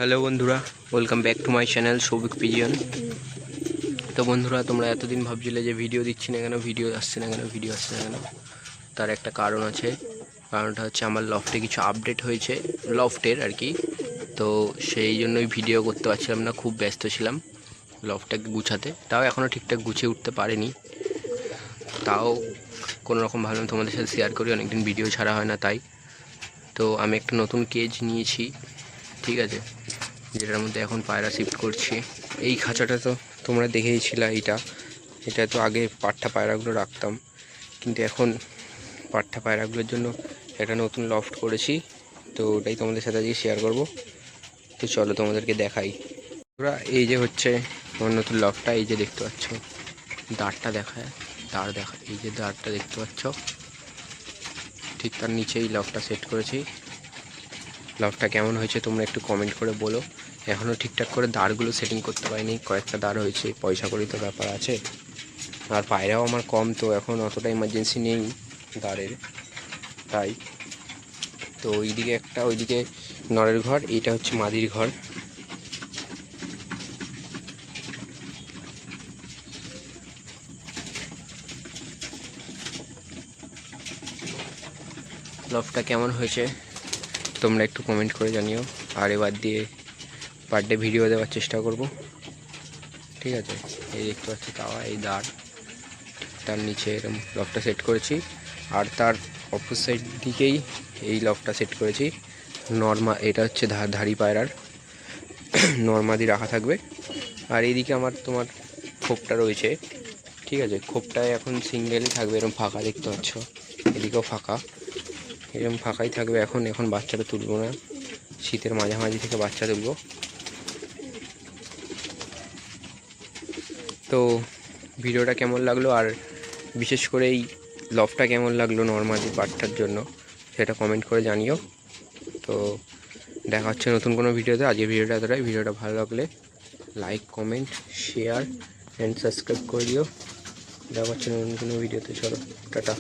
Hello বন্ধুরা, welcome back to my channel Souvik pigeon. তো বন্ধুরা, তোমরা এতদিন ভাবছিলে যে ভিডিও দিচ্ছি না কেন, ভিডিও আসছে না কেন। তার একটা কারণ আছে। কারণটা হচ্ছে আমার লফটে কিছু আপডেট হয়েছে, লফটের আর কি। তো সেই জন্যই ভিডিও করতে পারছিলাম না, খুব ব্যস্ত ছিলাম লফটটাকে গুছাতে। তাও এখনও ঠিকঠাক গুছিয়ে উঠতে পারিনি। তাও কোনো রকম ভাবলাম তোমাদের সাথে শেয়ার করি, অনেকদিন ভিডিও ছাড়া হয় না তাই। তো আমি একটা নতুন কেজ নিয়েছি, ঠিক আছে, যেটার মধ্যে এখন পায়রা শিফট করছি। এই খাঁচাটা তো তোমরা দেখেইছিলে, এটা তো আগে পাঠা পায়রাগুলো রাখতাম, কিন্তু এখন পাঠা পায়রাগুলোর জন্য একটা নতুন লফট করেছি। তো ওটাই তোমাদের সাথে আজকে শেয়ার করব। তো চলো তোমাদেরকে দেখাই। ওরা এই যে হচ্ছে আমার নতুন লফটটা, এই যে দেখতে পাচ্ছ দাঁড়টা দেখায়, এই যে দাঁড়টা দেখতে পাচ্ছ, ঠিক তার নিচেই লফটটা সেট করেছি। লফটটা কেমন হয়েছে তোমরা একটু কমেন্ট করে বলো। এখনও ঠিকঠাক করে দাঁড়গুলো সেটিং করতে পারিনি, কয়েকটা দাঁড় হয়েছে, পয়সা করি তো ব্যাপার আছে, আর পায়রাও আমার কম, তো এখন অতটা ইমার্জেন্সি নেই দাঁড়ের, তাই। তো ওইদিকে একটা, ওইদিকে নরের ঘর, এইটা হচ্ছে মাদির ঘর। লফটটা কেমন হয়েছে তোমরা একটু কমেন্ট করে জানিও। আর এবার দিয়ে পার ডে ভিডিও দেওয়ার চেষ্টা করব, ঠিক আছে। এই দেখতে পাচ্ছি তাওয়া, এই দাঁড়, তার নিচে এরকম লকটা সেট করেছি। আর তার অপোজিট দিকেই এই লকটা সেট করেছি। এটা হচ্ছে ধাড়ি পায়রার নর্মাদি রাখা থাকবে। আর এইদিকে তোমার খোপটা রয়েছে, ঠিক আছে। খোপটায় এখন সিঙ্গেলই থাকবে, এরকম ফাঁকা দেখতে পাচ্ছ, এদিকেও ফাঁকা, এরকম ফাঁকাই থাকবে। এখন বাচ্চাটা তুলবো না, শীতের মাঝামাঝি থেকে বাচ্চা তুলবো। তো ভিডিওটা কেমন লাগলো, আর বিশেষ করে এই লফটা কেমন লাগলো নর্মালি পাঠটার জন্য, সেটা কমেন্ট করে জানিও। তো দেখা হচ্ছে নতুন কোনো ভিডিওতে। আজকে ভিডিওটা এতটাই। ভিডিওটা ভালো লাগলে like, comment, share and subscribe করে দিও। দেখা হচ্ছে নতুন কোনো ভিডিওতে। চলো, টাটা।